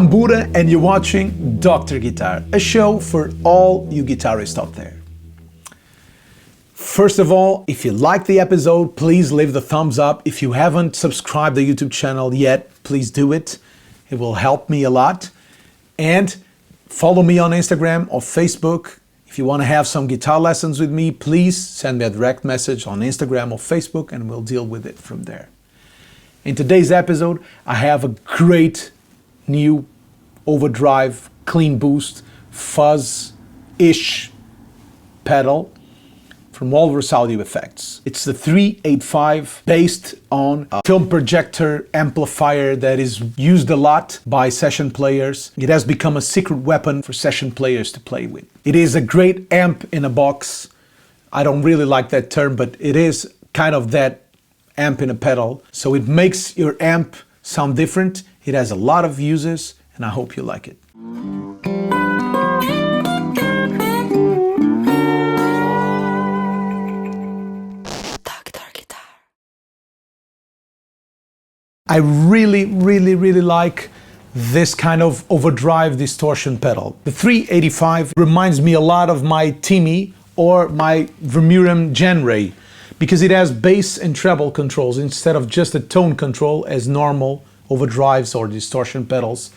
I'm Budda and you're watching Dr. Guitar, a show for all you guitarists out there. First of all, if you like the episode, please leave the thumbs up. If you haven't subscribed to the YouTube channel yet, please do it. It will help me a lot. And follow me on Instagram or Facebook. If you want to have some guitar lessons with me, please send me a direct message on Instagram or Facebook and we'll deal with it from there. In today's episode, I have a great new Overdrive, clean boost, fuzz-ish pedal from Walrus Audio Effects. It's the 385 based on a film projector amplifier that is used a lot by session players. It has become a secret weapon for session players to play with. It is a great amp in a box. I don't really like that term, but it is kind of that amp in a pedal. So it makes your amp sound different. It has a lot of uses and I hope you like it. I really like this kind of overdrive distortion pedal. The 385 reminds me a lot of my Timmy or my Vermeulen Genray because it has bass and treble controls instead of just a tone control as normal overdrives or distortion pedals.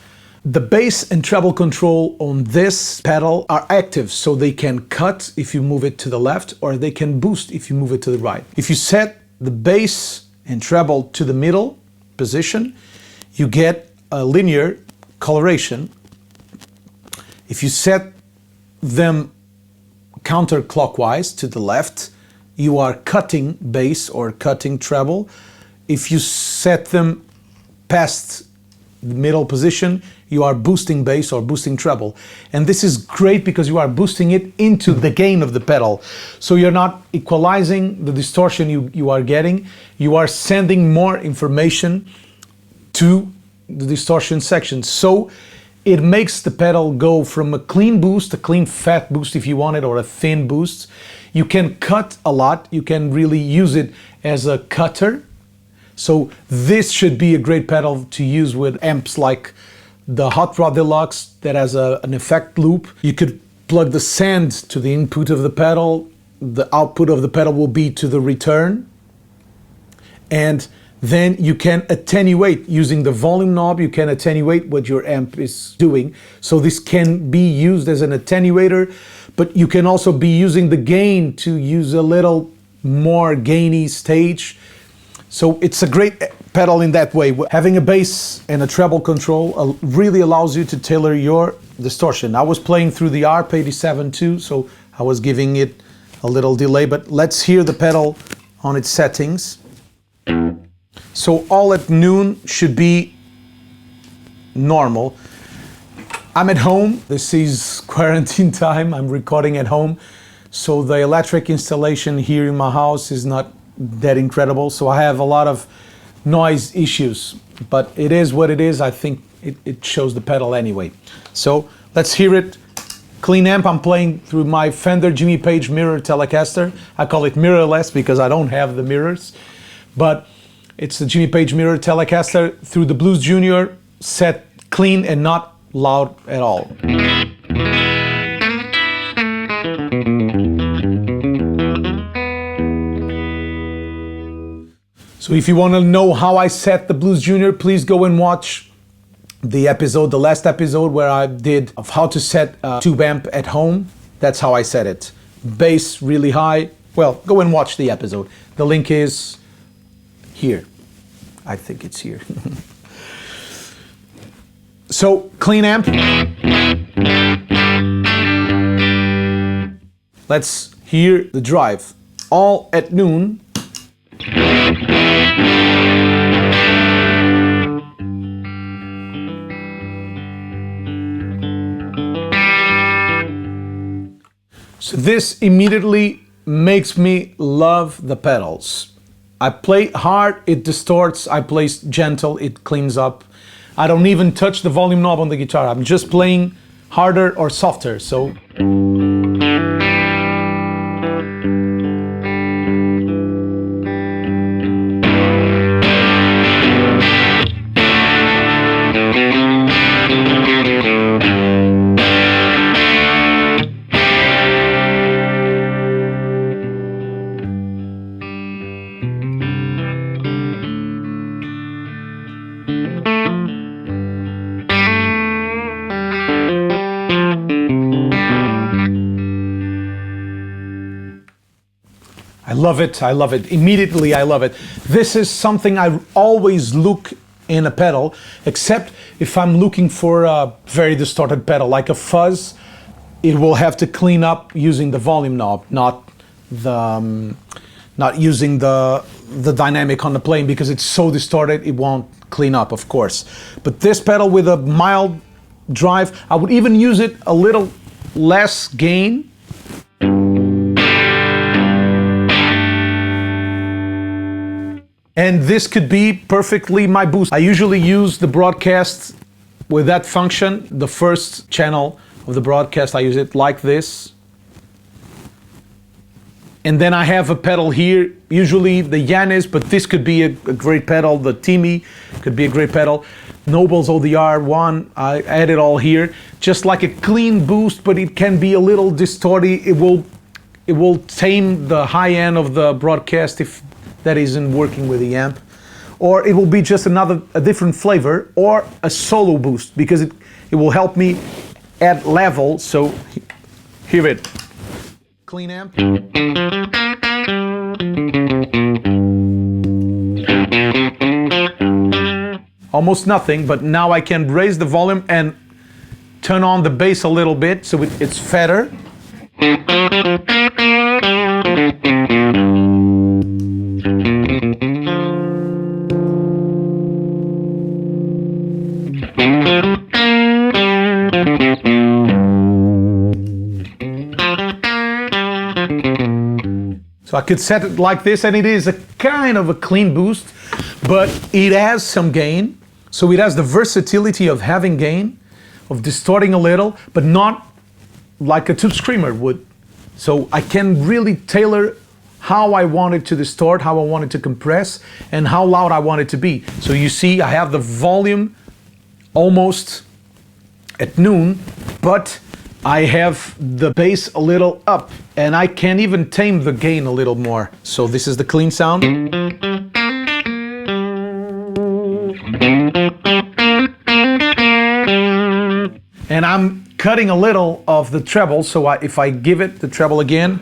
The bass and treble control on this pedal are active, so they can cut if you move it to the left or they can boost if you move it to the right. If you set the bass and treble to the middle position, you get a linear coloration. If you set them counterclockwise to the left, you are cutting bass or cutting treble. If you set them past the middle position, you are boosting bass or boosting treble. And this is great because you are boosting it into the gain of the pedal. So you're not equalizing the distortion you are getting, you are sending more information to the distortion section. So it makes the pedal go from a clean boost, a clean fat boost if you want it, or a thin boost. You can cut a lot, you can really use it as a cutter. So this should be a great pedal to use with amps like the Hot Rod Deluxe that has an effect loop. You could plug the send to the input of the pedal. The output of the pedal will be to the return. And then you can attenuate using the volume knob. You can attenuate what your amp is doing. So this can be used as an attenuator, but you can also be using the gain to use a little more gainy stage. So it's a great pedal in that way. Having a bass and a treble control really allows you to tailor your distortion. I was playing through the ARP87 too, so I was giving it a little delay, but let's hear the pedal on its settings. So all at noon should be normal. I'm at home. This is quarantine time. I'm recording at home. So the electric installation here in my house is not that incredible, so I have a lot of noise issues, but it is what it is. I think it shows the pedal anyway. So let's hear it. Clean amp. I'm playing through my Fender Jimmy Page mirror Telecaster. I call it mirrorless because I don't have the mirrors, but it's the Jimmy Page mirror Telecaster through the Blues Junior, set clean and not loud at all. So if you want to know how I set the Blues Junior, please go and watch the episode, the last episode where I did of how to set a tube amp at home. That's how I set it. Bass really high. Well, go and watch the episode. The link is here. I think it's here. So, clean amp. Let's hear the drive. All at noon. So this immediately makes me love the pedals. I play hard, it distorts. I play gentle, it cleans up. I don't even touch the volume knob on the guitar. I'm just playing harder or softer. So I love it, I love it. Immediately I love it. This is something I always look in a pedal, except if I'm looking for a very distorted pedal, like a Fuzz. It will have to clean up using the volume knob, not using the dynamic on the plane, because it's so distorted it won't clean up, of course. But this pedal with a mild drive, I would even use it a little less gain. And this could be perfectly my boost. I usually use the broadcast with that function. The first channel of the broadcast, I use it like this. And then I have a pedal here, usually the Guedes, but this could be a great pedal. The Timmy could be a great pedal. Noble's ODR1, I add it all here. Just like a clean boost, but it can be a little distorted. It will tame the high end of the broadcast if that isn't working with the amp. Or it will be just a different flavor, or a solo boost, because it will help me add level. So hear it. Clean amp. Almost nothing, but now I can raise the volume and turn on the bass a little bit so it's fatter. So I could set it like this, and it is a kind of a clean boost, but it has some gain. So it has the versatility of having gain, of distorting a little, but not like a tube screamer would. So I can really tailor how I want it to distort, how I want it to compress, and how loud I want it to be. So you see, I have the volume almost at noon, but I have the bass a little up, and I can even tame the gain a little more. So this is the clean sound. And I'm cutting a little of the treble, so if I give it the treble again,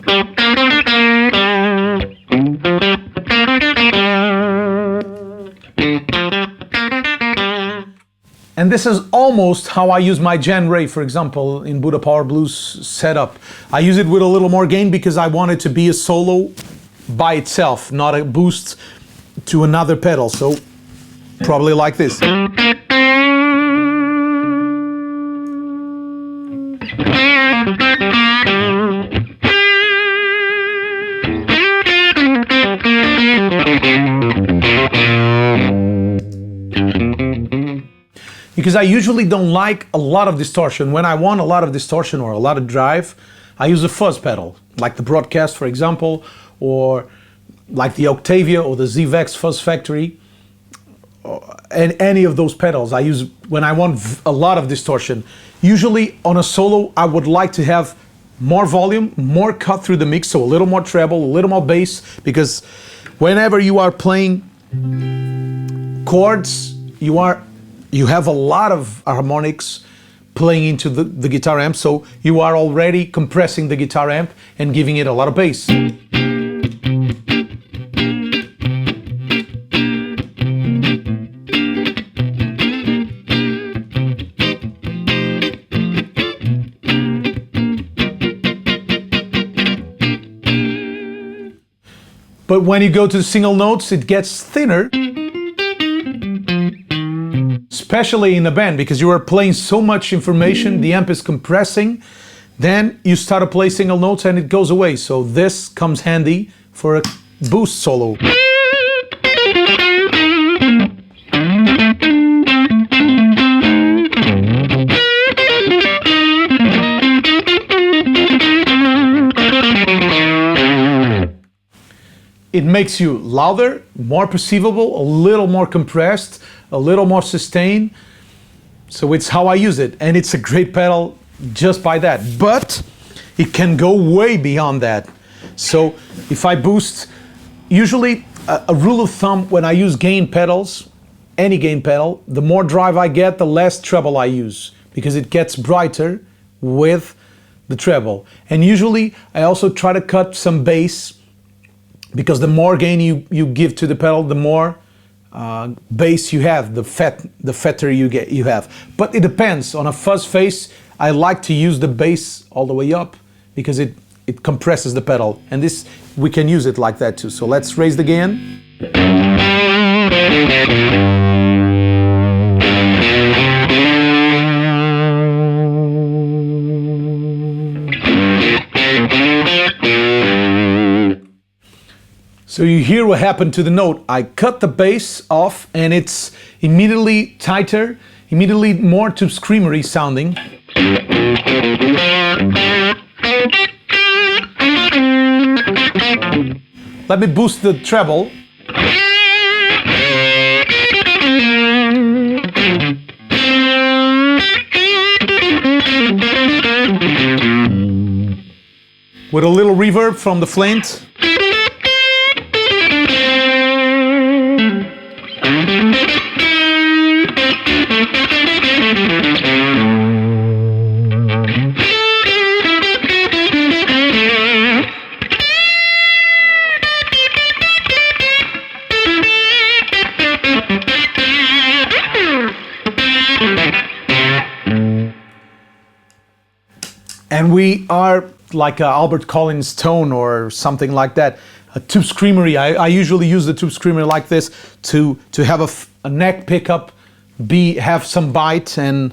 and this is almost how I use my Gen Ray, for example, in Budda Power Blues setup. I use it with a little more gain because I want it to be a solo by itself, not a boost to another pedal. So probably like this. Because I usually don't like a lot of distortion. When I want a lot of distortion or a lot of drive, I use a fuzz pedal, like the Broadcast, for example, or like the Octavia or the ZVEX Fuzz Factory, and any of those pedals I use when I want a lot of distortion. Usually on a solo, I would like to have more volume, more cut through the mix, so a little more treble, a little more bass, because whenever you are playing chords, you have a lot of harmonics playing into the guitar amp, so you are already compressing the guitar amp and giving it a lot of bass. But when you go to the single notes, it gets thinner. Especially in a band, because you are playing so much information, the amp is compressing, then you start to play single notes and it goes away. So this comes handy for a boost solo. It makes you louder, more perceivable, a little more compressed, a little more sustained. So it's how I use it, and it's a great pedal just by that. But it can go way beyond that. So if I boost, usually a rule of thumb when I use gain pedals, any gain pedal, the more drive I get, the less treble I use, because it gets brighter with the treble. And usually I also try to cut some bass because the more gain you give to the pedal, the more bass you have, the fatter you have. But it depends. On a fuzz face, I like to use the bass all the way up because it compresses the pedal, and this we can use it like that too. So let's raise the gain. So you hear what happened to the note. I cut the bass off and it's immediately tighter, immediately more tube screamery sounding. Let me boost the treble. With a little reverb from the flint. And we are like Albert Collins tone or something like that. A tube screamery. I usually use the tube screamer like this to have a neck pickup, have some bite and.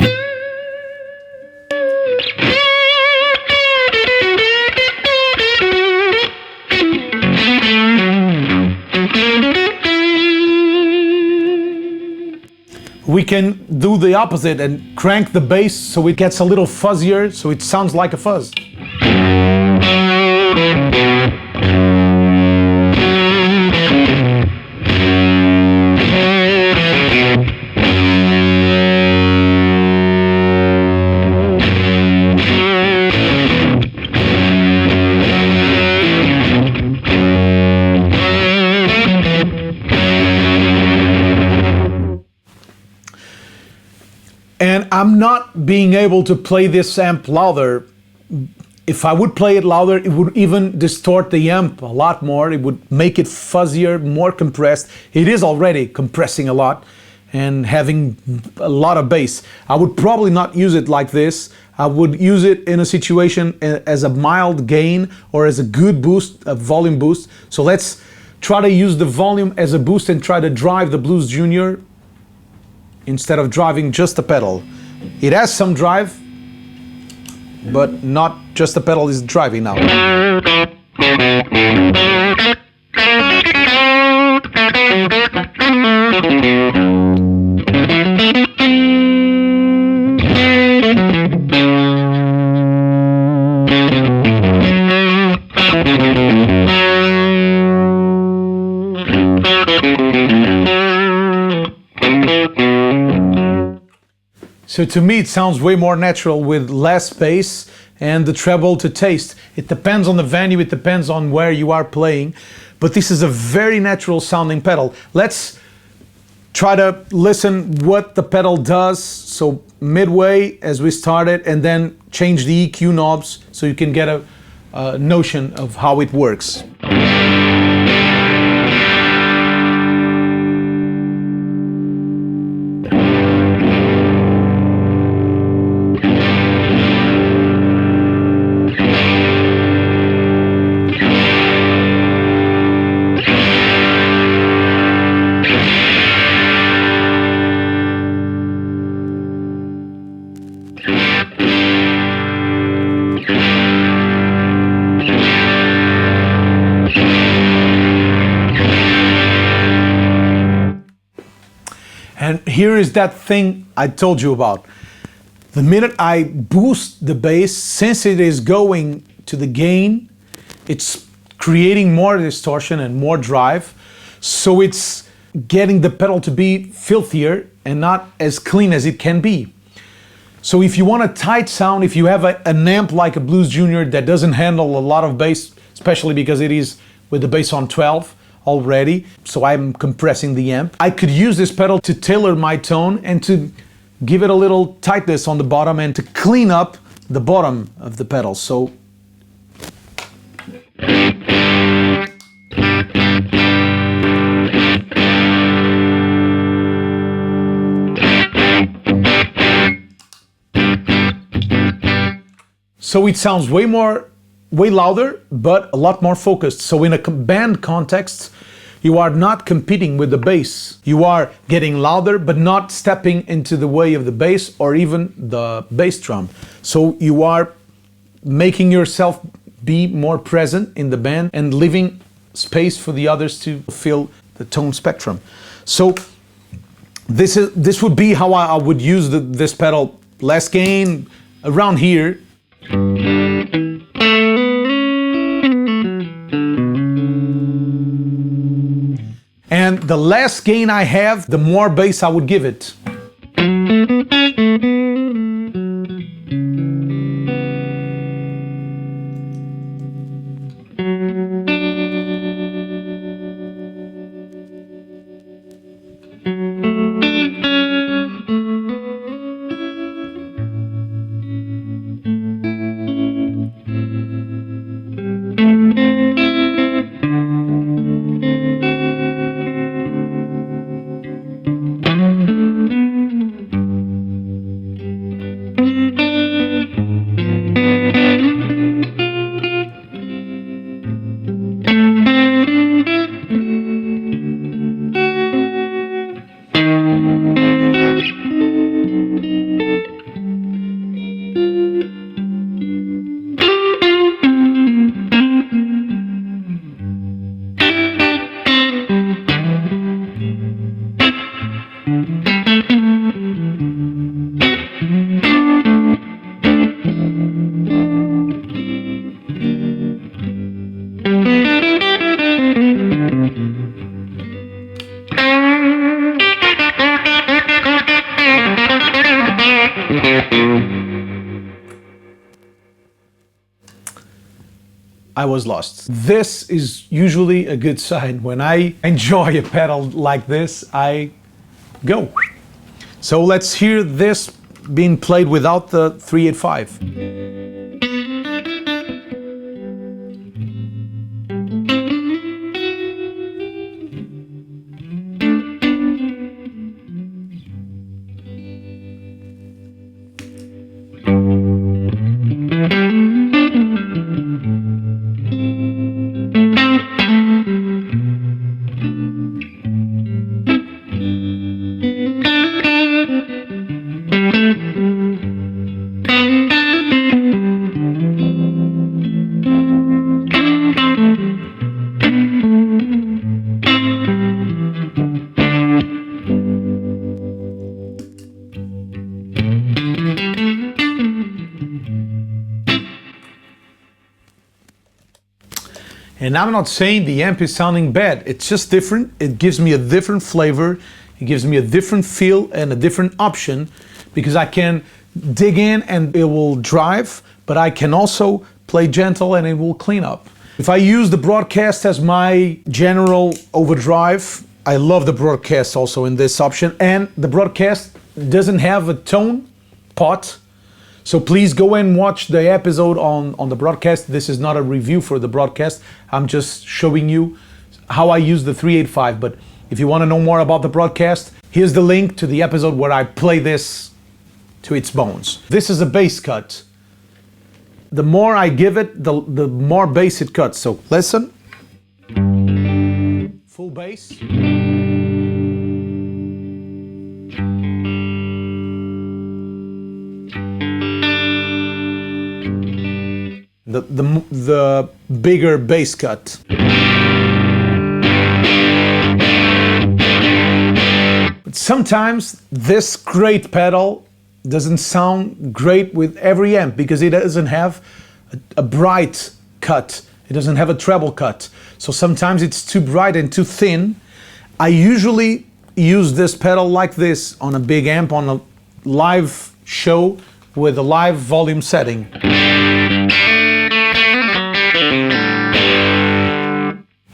We can do the opposite and crank the bass so it gets a little fuzzier, so it sounds like a fuzz. And I'm not being able to play this amp louder. If I would play it louder, it would even distort the amp a lot more. It would make it fuzzier, more compressed. It is already compressing a lot and having a lot of bass. I would probably not use it like this. I would use it in a situation as a mild gain or as a good boost, a volume boost. So let's try to use the volume as a boost and try to drive the Blues Junior instead of driving just the pedal. It has some drive, but not just the pedal is driving now. So to me it sounds way more natural with less bass and the treble to taste. It depends on the venue, it depends on where you are playing, but this is a very natural sounding pedal. Let's try to listen what the pedal does, so midway as we started, and then change the EQ knobs so you can get a notion of how it works. And here is that thing I told you about. The minute I boost the bass, since it is going to the gain, it's creating more distortion and more drive. So it's getting the pedal to be filthier and not as clean as it can be. So if you want a tight sound, if you have an amp like a Blues Junior that doesn't handle a lot of bass, especially because it is with the bass on 12, already, so I'm compressing the amp, I could use this pedal to tailor my tone and to give it a little tightness on the bottom and to clean up the bottom of the pedal. So So it sounds way louder, but a lot more focused. So in a band context, you are not competing with the bass. You are getting louder, but not stepping into the way of the bass or even the bass drum. So you are making yourself be more present in the band and leaving space for the others to feel the tone spectrum. So this would be how I would use this pedal. Less gain around here. And the less gain I have, the more bass I would give it. I was lost. This is usually a good sign. When I enjoy a pedal like this, I go. So let's hear this being played without the 385. And I'm not saying the amp is sounding bad, it's just different. It gives me a different flavor, it gives me a different feel and a different option, because I can dig in and it will drive, but I can also play gentle and it will clean up. If I use the broadcast as my general overdrive, I love the broadcast also in this option, and the broadcast doesn't have a tone pot. So please go and watch the episode on the broadcast. This is not a review for the broadcast. I'm just showing you how I use the 385. But if you want to know more about the broadcast, here's the link to the episode where I play this to its bones. This is a bass cut. The more I give it, the more bass it cuts. So listen. Full bass. The bigger bass cut. But sometimes this great pedal doesn't sound great with every amp because it doesn't have a bright cut. It doesn't have a treble cut. So sometimes it's too bright and too thin. I usually use this pedal like this on a big amp on a live show with a live volume setting.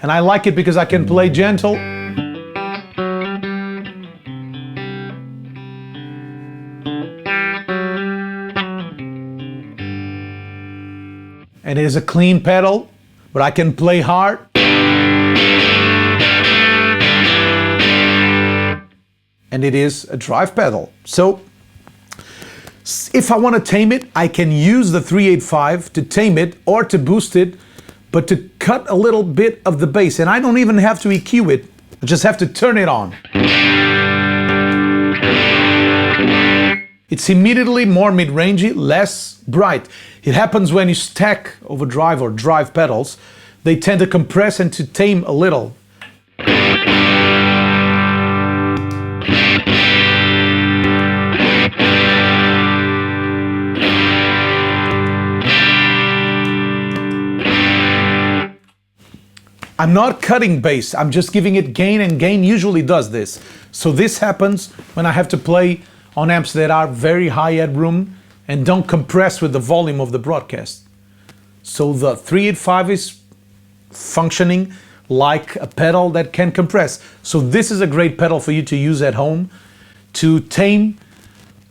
And I like it because I can play gentle. And it is a clean pedal, but I can play hard. And it is a drive pedal. So If I want to tame it, I can use the 385 to tame it or to boost it, but to cut a little bit of the bass. And I don't even have to EQ it, I just have to turn it on. It's immediately more mid-rangey, less bright. It happens when you stack overdrive or drive pedals. They tend to compress and to tame a little. I'm not cutting bass, I'm just giving it gain, and gain usually does this. So this happens when I have to play on amps that are very high headroom and don't compress with the volume of the broadcast. So the 385 is functioning like a pedal that can compress. So this is a great pedal for you to use at home to tame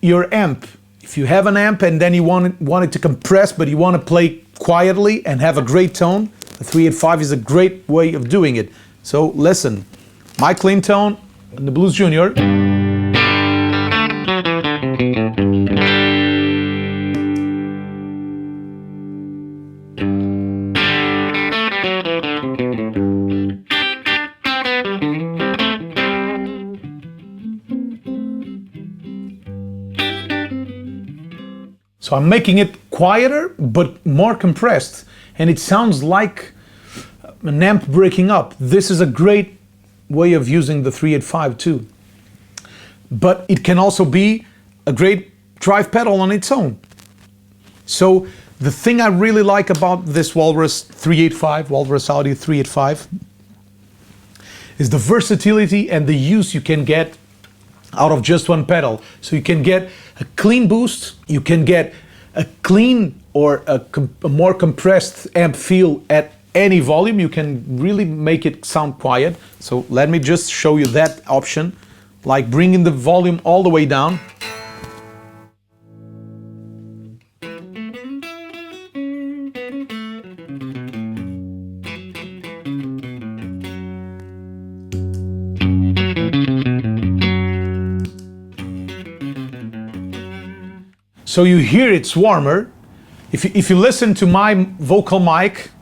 your amp. If you have an amp and then you want it to compress, but you want to play quietly and have a great tone, the 385 is a great way of doing it. So listen, my clean tone in the Blues Junior. So I'm making it quieter, but more compressed. And it sounds like an amp breaking up. This is a great way of using the 385 too. But it can also be a great drive pedal on its own. So the thing I really like about this Walrus 385, Walrus Audio 385, is the versatility and the use you can get out of just one pedal. So you can get a clean boost, you can get a clean or a more compressed amp feel at any volume. You can really make it sound quiet. So let me just show you that option, like bringing the volume all the way down. So you hear it's warmer. If you listen to my vocal mic,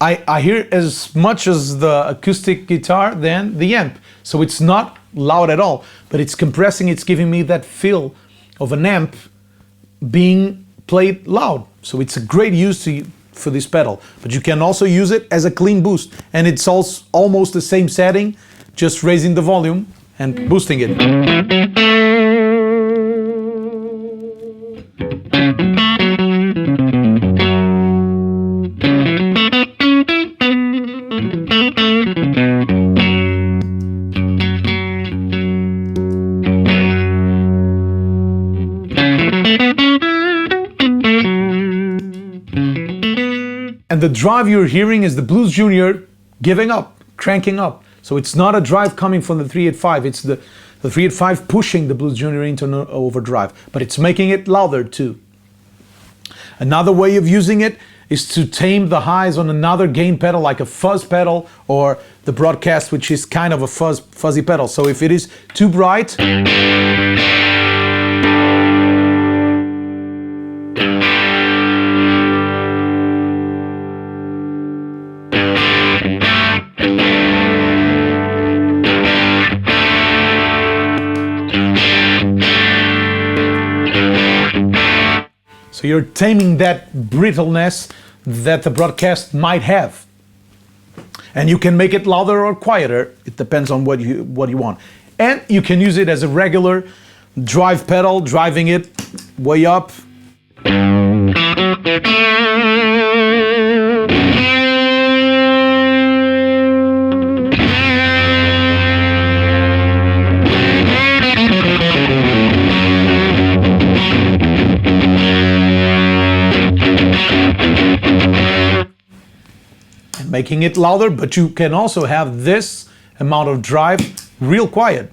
I hear as much as the acoustic guitar than the amp. So it's not loud at all, but it's compressing, it's giving me that feel of an amp being played loud. So it's a great use for this pedal. But you can also use it as a clean boost. And it's also almost the same setting, just raising the volume and boosting it. And the drive you're hearing is the Blues Junior giving up, cranking up. So it's not a drive coming from the 385, it's the 385 pushing the Blues Junior into an overdrive, but it's making it louder too. Another way of using it is to tame the highs on another gain pedal, like a fuzz pedal or the broadcast, which is kind of a fuzzy pedal. So if it is too bright, so you're taming that brittleness that the broadcast might have. And you can make it louder or quieter. It depends on what you want. And you can use it as a regular drive pedal, driving it way up. Making it louder, but you can also have this amount of drive real quiet.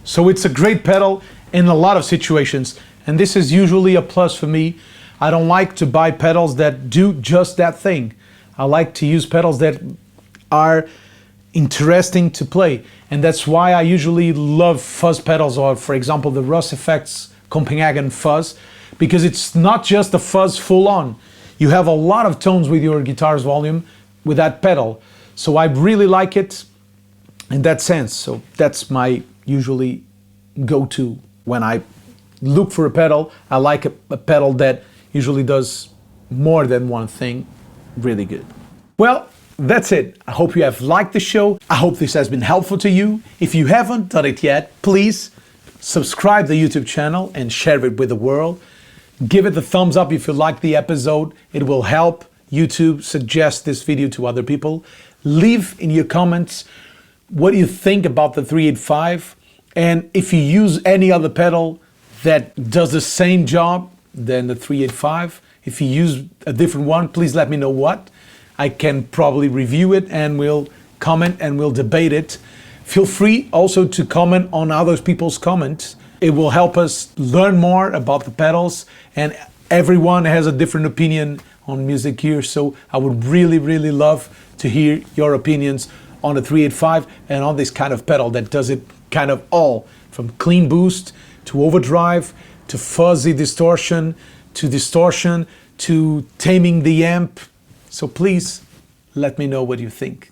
So it's a great pedal in a lot of situations, and this is usually a plus for me. I don't like to buy pedals that do just that thing. I like to use pedals that are interesting to play, and that's why I usually love fuzz pedals, or for example the Russ Effects Copenhagen Fuzz, because it's not just a fuzz full on. You have a lot of tones with your guitar's volume with that pedal. So I really like it in that sense. So that's my usually go-to when I look for a pedal. I like a pedal that usually does more than one thing really good. Well, that's it. I hope you have liked the show. I hope this has been helpful to you. If you haven't done it yet, please subscribe the YouTube channel and share it with the world. Give it the thumbs up if you like the episode. It will help YouTube suggest this video to other people. Leave in your comments what you think about the 385, and if you use any other pedal that does the same job than the 385. If you use a different one, please let me know what. I can probably review it and we'll comment and we'll debate it. Feel free also to comment on other people's comments. It will help us learn more about the pedals, and everyone has a different opinion on music here, so I would really love to hear your opinions on the 385 and on this kind of pedal that does it kind of all, from clean boost to overdrive to fuzzy distortion to taming the amp. So please let me know what you think.